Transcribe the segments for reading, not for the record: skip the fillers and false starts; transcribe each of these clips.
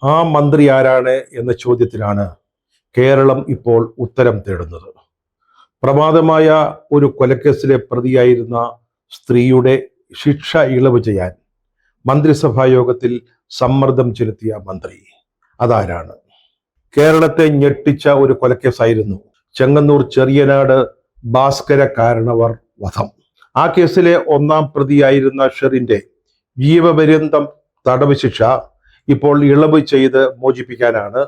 ആ മന്ത്രി ആരാണ് എന്ന ചോദ്യത്തിനാണ് കേരളം ഇപ്പോൾ ഉത്തരം തേടുന്നത്. പ്രമാദമായ ഒരു കൊലക്കേസിലെ പ്രതിയായിരുന്ന സ്ത്രീയുടെ ശിക്ഷ ഇളവ് ചെയ്യാൻ മന്ത്രിസഭാ യോഗത്തിൽ സമ്മർദ്ദം ചെലുത്തിയ മന്ത്രി അതാരാണ്? കേരളത്തെ ഞെട്ടിച്ച ഒരു കൊലക്കേസായിരുന്നു ചെങ്ങന്നൂർ ചെറിയനാട് ഭാസ്കര കാരണവർ വധം. ആ കേസിലെ ഒന്നാം പ്രതിയായിരുന്ന ഷെറിന്റെ ജീവപര്യന്തം തടവ് ശിക്ഷ ഇപ്പോൾ ഇളവ് ചെയ്ത് മോചിപ്പിക്കാനാണ്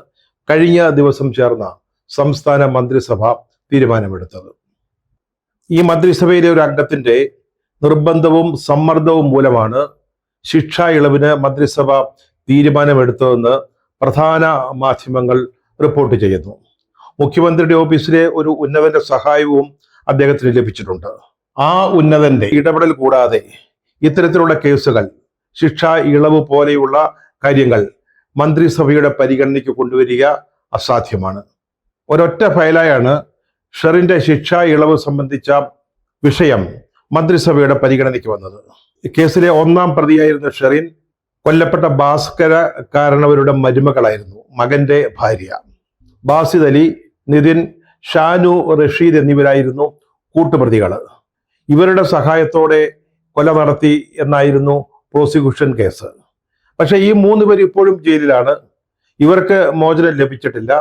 കഴിഞ്ഞ ദിവസം ചേർന്ന സംസ്ഥാന മന്ത്രിസഭ തീരുമാനമെടുത്തത്. ഈ മന്ത്രിസഭയിലെ ഒരു അംഗത്തിന്റെ നിർബന്ധവും സമ്മർദ്ദവും മൂലമാണ് ശിക്ഷാ ഇളവിന് മന്ത്രിസഭ തീരുമാനമെടുത്തതെന്ന് പ്രധാന മാധ്യമങ്ങൾ റിപ്പോർട്ട് ചെയ്യുന്നു. മുഖ്യമന്ത്രിയുടെ ഓഫീസിലെ ഒരു ഉന്നതന്റെ സഹായവും അദ്ദേഹത്തിന് ലഭിച്ചിട്ടുണ്ട്. ആ ഉന്നതന്റെ ഇടപെടൽ കൂടാതെ ഇത്തരത്തിലുള്ള കേസുകൾ, ശിക്ഷാ ഇളവ് പോലെയുള്ള കാര്യങ്ങൾ മന്ത്രിസഭയുടെ പരിഗണനയ്ക്ക് കൊണ്ടുവരിക അസാധ്യമാണ്. ഒരൊറ്റ ഫയലായാണ് ഷെറിന്റെ ശിക്ഷാ ഇളവ് സംബന്ധിച്ച വിഷയം മന്ത്രിസഭയുടെ പരിഗണനയ്ക്ക് വന്നത്. കേസിലെ ഒന്നാം പ്രതിയായിരുന്ന ഷെറിൻ കൊല്ലപ്പെട്ട ഭാസ്കര കാരണവരുടെ മരുമകളായിരുന്നു, മകന്റെ ഭാര്യ. ബാസിദ് അലി, നിതിൻ, ഷാനു, റഷീദ് എന്നിവരായിരുന്നു കൂട്ടുപ്രതികൾ. ഇവരുടെ സഹായത്തോടെ കൊല നടത്തി എന്നായിരുന്നു പ്രോസിക്യൂഷൻ കേസ്. പക്ഷേ ഈ 3 പേർ ഇപ്പോഴും ജയിലിലാണ്. ഇവർക്ക് മോചനം ലഭിച്ചിട്ടില്ല.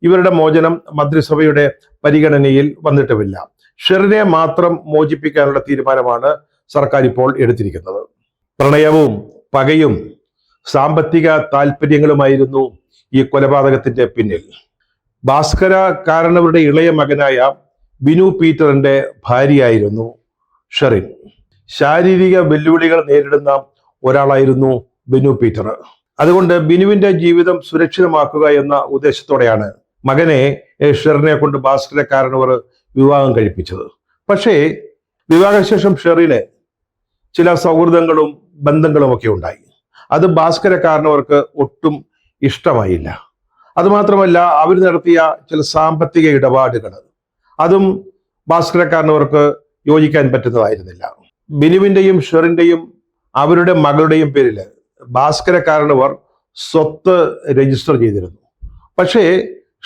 ഇവരുടെ മോചനം മന്ത്രിസഭയുടെ പരിഗണനയിൽ വന്നിട്ടുമില്ല. ഷെറിനെ മാത്രം മോചിപ്പിക്കാനുള്ള തീരുമാനമാണ് സർക്കാർ ഇപ്പോൾ എടുത്തിരിക്കുന്നത്. പ്രണയവും പകയും സാമ്പത്തിക താല്പര്യങ്ങളുമായിരുന്നു ഈ കൊലപാതകത്തിന്റെ പിന്നിൽ. ഭാസ്കര കാരണവരുടെ ഇളയ മകനായ ബിനു പീറ്ററിന്റെ ഭാര്യയായിരുന്നു ഷെറിൻ. ശാരീരിക വെല്ലുവിളികൾ നേരിടുന്ന ഒരാളായിരുന്നു ബിനു പീറ്റർ. അതുകൊണ്ട് ബിനുവിന്റെ ജീവിതം സുരക്ഷിതമാക്കുക എന്ന ഉദ്ദേശത്തോടെയാണ് മകനെ ഷെറിനെ കൊണ്ട് ഭാസ്കര കാരണവർ വിവാഹം കഴിപ്പിച്ചത്. പക്ഷേ വിവാഹശേഷം ഷെറിന് ചില സൗഹൃദങ്ങളും ബന്ധങ്ങളും ഒക്കെ ഉണ്ടായി. അത് ഭാസ്കര കാരണവർക്ക് ഒട്ടും ഇഷ്ടമായില്ല. അതുമാത്രമല്ല, അവർ നടത്തിയ ചില സാമ്പത്തിക ഇടപാടുകൾ അതും ഭാസ്കര കാരണവർക്ക് യോജിക്കാൻ പറ്റുന്നതായിരുന്നില്ല. ബിനുവിന്റെയും ഷെറിന്റെയും അവരുടെ മകളുടെയും പേരിൽ ഭാസ്കര കാരണവർ സ്വത്ത് രജിസ്റ്റർ ചെയ്തിരുന്നു. പക്ഷേ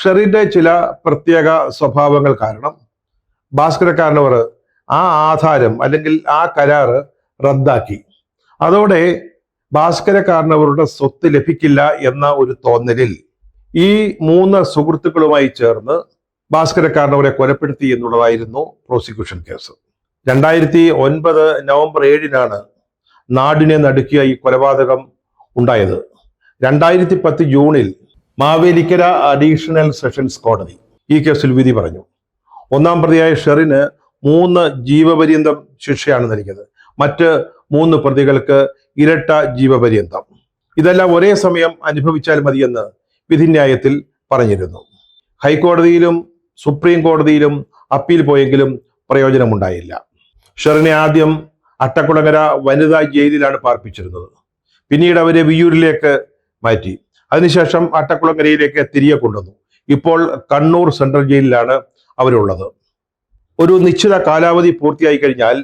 ഷെറിന്റെ ചില പ്രത്യേക സ്വഭാവങ്ങൾ കാരണം ഭാസ്കര കാരണവർ ആ ആധാരം അല്ലെങ്കിൽ ആ കരാറ് റദ്ദാക്കി. അതോടെ ഭാസ്കര കാരണവരുടെ സ്വത്ത് ലഭിക്കില്ല എന്ന ഒരു തോന്നലിൽ ഈ 3 സുഹൃത്തുക്കളുമായി ചേർന്ന് ഭാസ്കര കാരണവരെ കൊലപ്പെടുത്തി എന്നുള്ളതായിരുന്നു പ്രോസിക്യൂഷൻ കേസ്. 2009 നവംബർ 7-നാണ് നാടിനെ നടുക്കിയ ഈ കൊലപാതകം ഉണ്ടായത്. 2010 ജൂണിൽ മാവേലിക്കര അഡീഷണൽ സെഷൻസ് കോടതി ഈ കേസിൽ വിധി പറഞ്ഞു. ഒന്നാം പ്രതിയായ ഷെറിന് 3 ജീവപര്യന്തം ശിക്ഷയാണ് നൽകിയത്. മറ്റ് 3 പ്രതികൾക്ക് ഇരട്ട ജീവപര്യന്തം. ഇതെല്ലാം ഒരേ സമയം അനുഭവിച്ചാൽ മതിയെന്ന് വിധിന്യായത്തിൽ പറഞ്ഞിരുന്നു. ഹൈക്കോടതിയിലും സുപ്രീം കോടതിയിലും അപ്പീൽ പോയെങ്കിലും പ്രയോജനമുണ്ടായില്ല. ഷെറിനെ ആദ്യം അട്ടക്കുളങ്ങര വനിതാ ജയിലിലാണ് പാർപ്പിച്ചിരുന്നത്. പിന്നീട് അവരെ വിയ്യൂരിലേക്ക് മാറ്റി. അതിനുശേഷം അട്ടക്കുളങ്ങരയിലേക്ക് തിരികെ കൊണ്ടുവന്നു. ഇപ്പോൾ കണ്ണൂർ സെൻട്രൽ ജയിലിലാണ് അവരുള്ളത്. ഒരു നിശ്ചിത കാലാവധി പൂർത്തിയായി കഴിഞ്ഞാൽ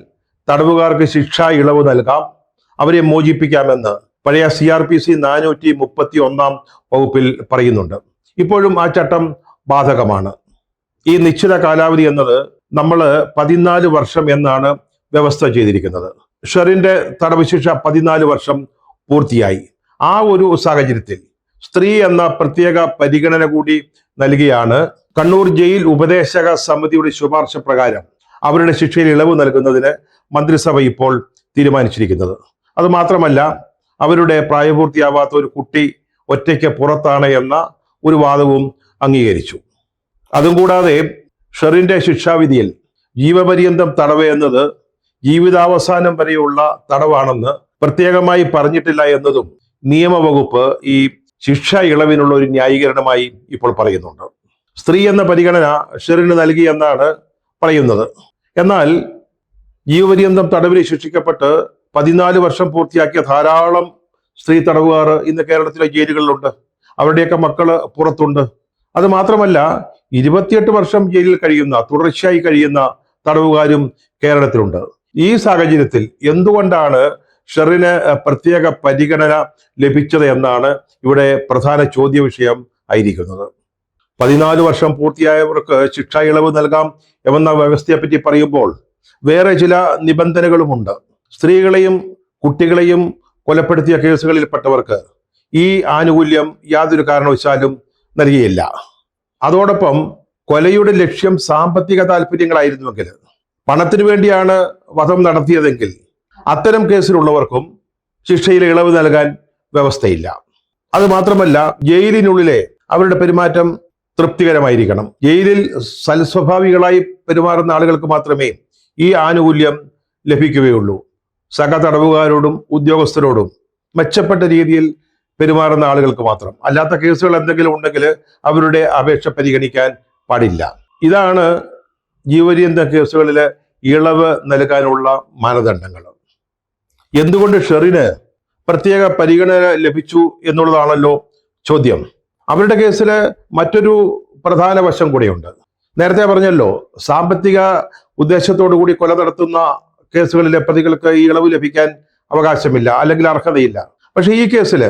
തടവുകാർക്ക് ശിക്ഷാ ഇളവ് നൽകാം, അവരെ മോചിപ്പിക്കാമെന്ന് പഴയ CRPC 431 വകുപ്പിൽ പറയുന്നുണ്ട്. ഇപ്പോഴും ആ ചട്ടം ബാധകമാണ്. ഈ നിശ്ചിത കാലാവധി എന്നത് നമ്മൾ 14 വർഷം എന്നാണ് വ്യവസ്ഥ ചെയ്തിരിക്കുന്നത്. ഷെറിന്റെ തടവ് ശിക്ഷ 14 വർഷം പൂർത്തിയായി. ആ ഒരു സാഹചര്യത്തിൽ സ്ത്രീ എന്ന പ്രത്യേക പരിഗണന കൂടി നൽകിയാണ് കണ്ണൂർ ജയിൽ ഉപദേശക സമിതിയുടെ ശുപാർശ പ്രകാരം അവരുടെ ശിക്ഷയിൽ ഇളവ് നൽകുന്നതിന് മന്ത്രിസഭ ഇപ്പോൾ തീരുമാനിച്ചിരിക്കുന്നത്. അത് മാത്രമല്ല, അവരുടെ പ്രായപൂർത്തിയാവാത്ത ഒരു കുട്ടി ഒറ്റയ്ക്ക് പുറത്താണ് എന്ന ഒരു വാദവും അംഗീകരിച്ചു. അതും കൂടാതെ ഷെറിന്റെ ശിക്ഷാവിധിയിൽ ജീവപര്യന്തം തടവ് എന്നത് ജീവിതാവസാനം വരെയുള്ള തടവാണെന്ന് പ്രത്യേകമായി പറഞ്ഞിട്ടില്ല എന്നതും നിയമവകുപ്പ് ഈ ശിക്ഷ ഇളവിനുള്ള ഒരു ന്യായീകരണമായി ഇപ്പോൾ പറയുന്നുണ്ട്. സ്ത്രീ എന്ന പരിഗണന ഷെറിന് നൽകി എന്നാണ് പറയുന്നത്. എന്നാൽ ജീവപര്യന്തം തടവിന് ശിക്ഷിക്കപ്പെട്ട് 14 വർഷം പൂർത്തിയാക്കിയ ധാരാളം സ്ത്രീ തടവുകാർ ഇന്ന് കേരളത്തിലെ ജയിലുകളിലുണ്ട്. അവരുടെയൊക്കെ മക്കള് പുറത്തുണ്ട്. അത് മാത്രമല്ല, 28 വർഷം ജയിലിൽ കഴിയുന്ന, തുടർച്ചയായി കഴിയുന്ന തടവുകാരും കേരളത്തിലുണ്ട്. ഈ സാഹചര്യത്തിൽ എന്തുകൊണ്ടാണ് ഷെറിന് പ്രത്യേക പരിഗണന ലഭിച്ചത് എന്നാണ് ഇവിടെ പ്രധാന ചോദ്യ വിഷയം ആയിരിക്കുന്നത്. 14 വർഷം പൂർത്തിയായവർക്ക് ശിക്ഷാ ഇളവ് നൽകാം എന്ന വ്യവസ്ഥയെപ്പറ്റി പറയുമ്പോൾ വേറെ ചില നിബന്ധനകളുമുണ്ട്. സ്ത്രീകളെയും കുട്ടികളെയും കൊലപ്പെടുത്തിയ കേസുകളിൽപ്പെട്ടവർക്ക് ഈ ആനുകൂല്യം യാതൊരു കാരണവശാലും നൽകിയില്ല. അതോടൊപ്പം കൊലയുടെ ലക്ഷ്യം സാമ്പത്തിക താല്പര്യങ്ങളായിരുന്നുവെങ്കിൽ, പണത്തിനു വേണ്ടിയാണ് വധം നടത്തിയതെങ്കിൽ അത്തരം കേസിലുള്ളവർക്കും ശിക്ഷയിൽ ഇളവ് നൽകാൻ വ്യവസ്ഥയില്ല. അത് മാത്രമല്ല, ജയിലിനുള്ളിലെ അവരുടെ പെരുമാറ്റം തൃപ്തികരമായിരിക്കണം. ജയിലിൽ സൽസ്വഭാവികളായി പെരുമാറുന്ന ആളുകൾക്ക് മാത്രമേ ഈ ആനുകൂല്യം ലഭിക്കുകയുള്ളൂ. സഹ തടവുകാരോടും ഉദ്യോഗസ്ഥരോടും മെച്ചപ്പെട്ട രീതിയിൽ പെരുമാറുന്ന ആളുകൾക്ക് മാത്രം. അല്ലാത്ത കേസുകൾ എന്തെങ്കിലും ഉണ്ടെങ്കിൽ അവരുടെ അപേക്ഷ പരിഗണിക്കാൻ പാടില്ല. ഇതാണ് ജീവപര്യന്ത കേസുകളിൽ ഇളവ് നൽകാനുള്ള മാനദണ്ഡങ്ങൾ. എന്തുകൊണ്ട് ഷെറിന് പ്രത്യേക പരിഗണന ലഭിച്ചു എന്നുള്ളതാണല്ലോ ചോദ്യം. അവരുടെ കേസിൽ മറ്റൊരു പ്രധാന വശം കൂടിയുണ്ട്. നേരത്തെ പറഞ്ഞല്ലോ, സാമ്പത്തിക ഉദ്ദേശത്തോടു കൂടി കൊല നടത്തുന്ന കേസുകളിലെ പ്രതികൾക്ക് ഈ ഇളവ് ലഭിക്കാൻ അവകാശമില്ല, അല്ലെങ്കിൽ അർഹതയില്ല. പക്ഷെ ഈ കേസിൽ,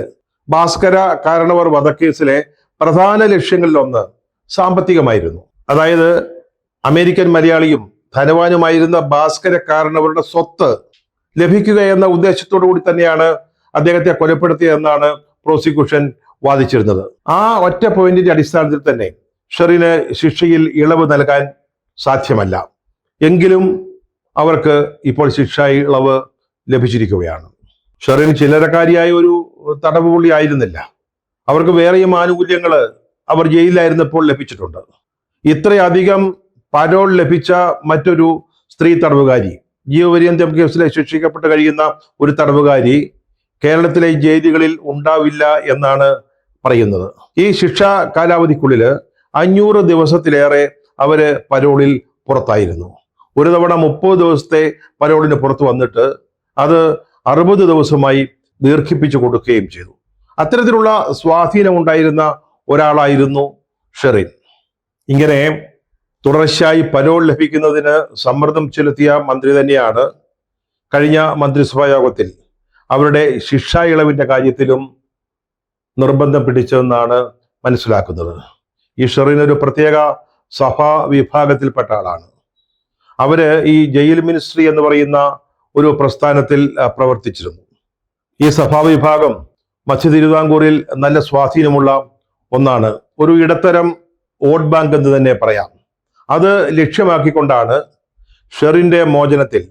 ഭാസ്കര കാരണവർ വധക്കേസിലെ പ്രധാന ലക്ഷ്യങ്ങളിലൊന്ന് സാമ്പത്തികമായിരുന്നു. അതായത് അമേരിക്കൻ മലയാളിയും ധനവാനുമായിരുന്ന ഭാസ്കര കാരണവരുടെ സ്വത്ത് ലഭിക്കുക എന്ന ഉദ്ദേശത്തോടു കൂടി തന്നെയാണ് അദ്ദേഹത്തെ കൊലപ്പെടുത്തിയതെന്നാണ് പ്രോസിക്യൂഷൻ വാദിച്ചിരുന്നത്. ആ ഒറ്റ പോയിന്റിന്റെ അടിസ്ഥാനത്തിൽ തന്നെ ഷെറിന് ശിക്ഷയിൽ ഇളവ് നൽകാൻ സാധ്യമല്ല. എങ്കിലും അവർക്ക് ഇപ്പോൾ ശിക്ഷാ ഇളവ് ലഭിച്ചിരിക്കുകയാണ്. ഷെറിൻ ചില്ലറക്കാരിയായ ഒരു തടവുപുള്ളി ആയിരുന്നില്ല. അവർക്ക് വേറെയും ആനുകൂല്യങ്ങൾ അവർ ജയിലിലായിരുന്നപ്പോൾ ലഭിച്ചിട്ടുണ്ട്. ഇത്രയധികം പരോൾ ലഭിച്ച മറ്റൊരു സ്ത്രീ തടവുകാരി, ജീവപര്യന്തം കേസിലെ ശിക്ഷിക്കപ്പെട്ട് കഴിയുന്ന ഒരു തടവുകാരി കേരളത്തിലെ ജയിലുകളിൽ ഉണ്ടാവില്ല എന്നാണ് പറയുന്നത്. ഈ ശിക്ഷാ കാലാവധിക്കുള്ളിൽ 500 ദിവസത്തിലേറെ അവര് പരോളിൽ പുറത്തായിരുന്നു. ഒരു തവണ 30 ദിവസത്തെ പരോളിന് പുറത്തു വന്നിട്ട് അത് 60 ദിവസമായി ദീർഘിപ്പിച്ചു കൊടുക്കുകയും ചെയ്തു. അത്തരത്തിലുള്ള സ്വാധീനമുണ്ടായിരുന്ന ഒരാളായിരുന്നു ഷെറിൻ. ഇങ്ങനെ തുടർച്ചയായി പരോൾ ലഭിക്കുന്നതിന് സമ്മർദ്ദം ചെലുത്തിയ മന്ത്രി തന്നെയാണ് കഴിഞ്ഞ മന്ത്രിസഭാ യോഗത്തിൽ അവരുടെ ശിക്ഷാ ഇളവിന്റെ കാര്യത്തിലും നിർബന്ധം പിടിച്ചതെന്നാണ് മനസ്സിലാക്കുന്നത്. ഈ ഷെറിൻ ഒരു പ്രത്യേക സഭാ വിഭാഗത്തിൽപ്പെട്ട ആളാണ്. അവര് ഈ ജയിൽ മിനിസ്ട്രി എന്ന് പറയുന്ന ഒരു പ്രസ്ഥാനത്തിൽ പ്രവർത്തിച്ചിരുന്നു. ഈ സഭാവിഭാഗം മധ്യ തിരുവിതാംകൂറിൽ നല്ല സ്വാധീനമുള്ള ഒന്നാണ്. ഒരു ഇടത്തരം വോട്ട് ബാങ്ക് എന്ന് തന്നെ പറയാം. അത് ലക്ഷ്യമാക്കിക്കൊണ്ടാണ് ഷെറിന്റെ മോചനത്തിൽ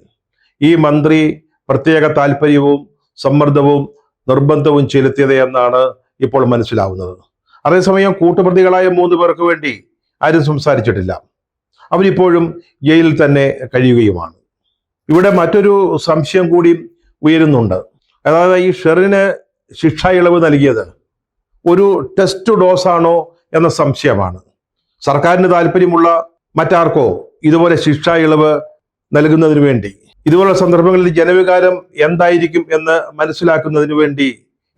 ഈ മന്ത്രി പ്രത്യേക താല്പര്യവും സമ്മർദ്ദവും നിർബന്ധവും ചെലുത്തിയത് എന്നാണ് ഇപ്പോൾ മനസ്സിലാവുന്നത്. അതേസമയം കൂട്ടുപ്രതികളായ 3 പേർക്ക് വേണ്ടി ആരും സംസാരിച്ചിട്ടില്ല. അവരിപ്പോഴും ജയിലിൽ തന്നെ കഴിയുകയുമാണ്. ഇവിടെ മറ്റൊരു സംശയം കൂടി ഉയരുന്നുണ്ട്. അതായത് ഈ ഷെറിന് ശിക്ഷാ ഇളവ് നൽകിയത് ഒരു ടെസ്റ്റ് ഡോസ് ആണോ എന്ന സംശയമാണ്. സർക്കാരിന് താല്പര്യമുള്ള മറ്റാർക്കോ ഇതുപോലെ ശിക്ഷാ ഇളവ് നൽകുന്നതിന് വേണ്ടി, ഇതുപോലുള്ള സന്ദർഭങ്ങളിൽ ജനവികാരം എന്തായിരിക്കും എന്ന് മനസ്സിലാക്കുന്നതിന് വേണ്ടി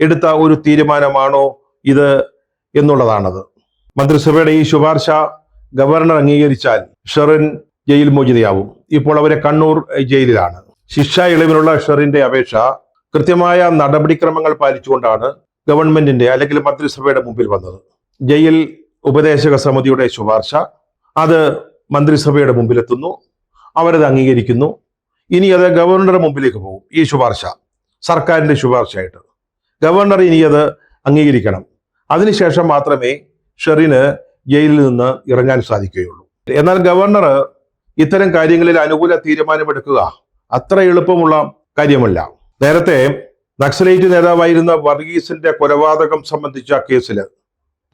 എടുത്ത ഒരു തീരുമാനമാണോ ഇത് എന്നുള്ളതാണത്. മന്ത്രിസഭയുടെ ഈ ശുപാർശ ഗവർണർ അംഗീകരിച്ചാൽ ഷെറിൻ ജയിൽ മോചിതയാവും. ഇപ്പോൾ അവരെ കണ്ണൂർ ജയിലിലാണ്. ശിക്ഷാ ഇളവിനുള്ള ഷെറിന്റെ അപേക്ഷ കൃത്യമായ നടപടിക്രമങ്ങൾ പാലിച്ചുകൊണ്ടാണ് ഗവൺമെന്റിന്റെ അല്ലെങ്കിൽ മന്ത്രിസഭയുടെ മുമ്പിൽ വന്നത്. ജയിൽ ഉപദേശക സമിതിയുടെ ശുപാർശ അത് മന്ത്രിസഭയുടെ മുമ്പിലെത്തുന്നു, അവരത് അംഗീകരിക്കുന്നു. ഇനി അത് ഗവർണറുടെ മുമ്പിലേക്ക് പോകും. ഈ ശുപാർശ സർക്കാരിന്റെ ശുപാർശയായിട്ട് ഗവർണർ ഇനി അത് അംഗീകരിക്കണം. അതിനുശേഷം മാത്രമേ ഷെറിന് ജയിലിൽ നിന്ന് ഇറങ്ങാൻ സാധിക്കുകയുള്ളൂ. എന്നാൽ ഗവർണർ ഇത്തരം കാര്യങ്ങളിൽ അനുകൂല തീരുമാനമെടുക്കുക അത്ര എളുപ്പമുള്ള കാര്യമല്ല. നേരത്തെ നക്സലൈറ്റ് നേതാവായിരുന്ന വർഗീസിന്റെ കൊലപാതകം സംബന്ധിച്ച കേസിൽ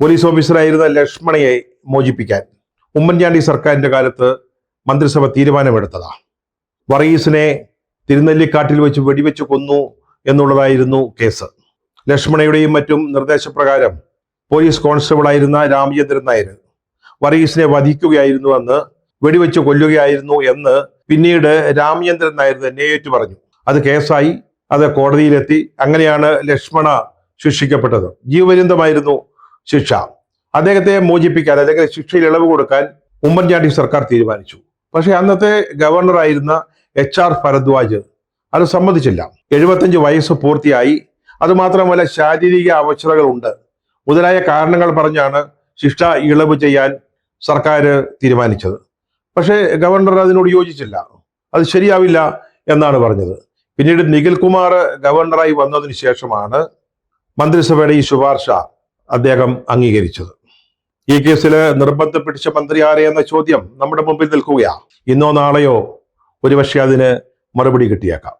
പോലീസ് ഓഫീസറായിരുന്ന ലക്ഷ്മണയെ മോചിപ്പിക്കാൻ ഉമ്മൻചാണ്ടി സർക്കാരിന്റെ കാലത്ത് മന്ത്രിസഭ തീരുമാനമെടുത്തതാണ്. വർഗീസിനെ തിരുനെല്ലിക്കാട്ടിൽ വെച്ച് വെടിവെച്ച് കൊന്നു എന്നുള്ളതായിരുന്നു കേസ്. ലക്ഷ്മണയുടെയും മറ്റും നിർദ്ദേശപ്രകാരം പോലീസ് കോൺസ്റ്റബിളായിരുന്ന രാമചന്ദ്രൻ നായർ വർഗീസിനെ വധിക്കുകയായിരുന്നുവെന്ന്, വെടിവെച്ച് കൊല്ലുകയായിരുന്നു എന്ന് പിന്നീട് രാമചന്ദ്രൻ നായർ തന്നെ ഏറ്റുപറഞ്ഞു. അത് കേസായി, അത് കോടതിയിലെത്തി. അങ്ങനെയാണ് ലക്ഷ്മണ ശിക്ഷിക്കപ്പെട്ടത്. ജീവപര്യന്തമായിരുന്നു ശിക്ഷ. അദ്ദേഹത്തെ മോചിപ്പിക്കാൻ അല്ലെങ്കിൽ ശിക്ഷയിൽ ഇളവ് കൊടുക്കാൻ ഉമ്മൻചാണ്ടി സർക്കാർ തീരുമാനിച്ചു. പക്ഷെ അന്നത്തെ ഗവർണറായിരുന്ന HR ഭരദ്വാജ് അത് സമ്മതിച്ചില്ല. 75 വയസ്സ് പൂർത്തിയായി, അതുമാത്രമല്ല ശാരീരിക അവശതകളുണ്ട് മുതലായ കാരണങ്ങൾ പറഞ്ഞാണ് ശിക്ഷ ഇളവ് ചെയ്യാൻ സർക്കാർ തീരുമാനിച്ചത്. പക്ഷേ ഗവർണർ അതിനോട് യോജിച്ചില്ല. അത് ശരിയാവില്ല എന്നാണ് പറഞ്ഞത്. പിന്നീട് നിഖിൽ കുമാർ ഗവർണറായി വന്നതിന് ശേഷമാണ് മന്ത്രിസഭയുടെ ഈ ശുപാർശ അദ്ദേഹം അംഗീകരിച്ചത്. ഈ കേസിൽ നിർബന്ധം പിടിച്ച മന്ത്രി ആരെ എന്ന ചോദ്യം നമ്മുടെ മുമ്പിൽ നിൽക്കുകയാണ്. ഇന്നോ നാളെയോ ഒരുപക്ഷെ അതിന് മറുപടി കിട്ടിയേക്കാം.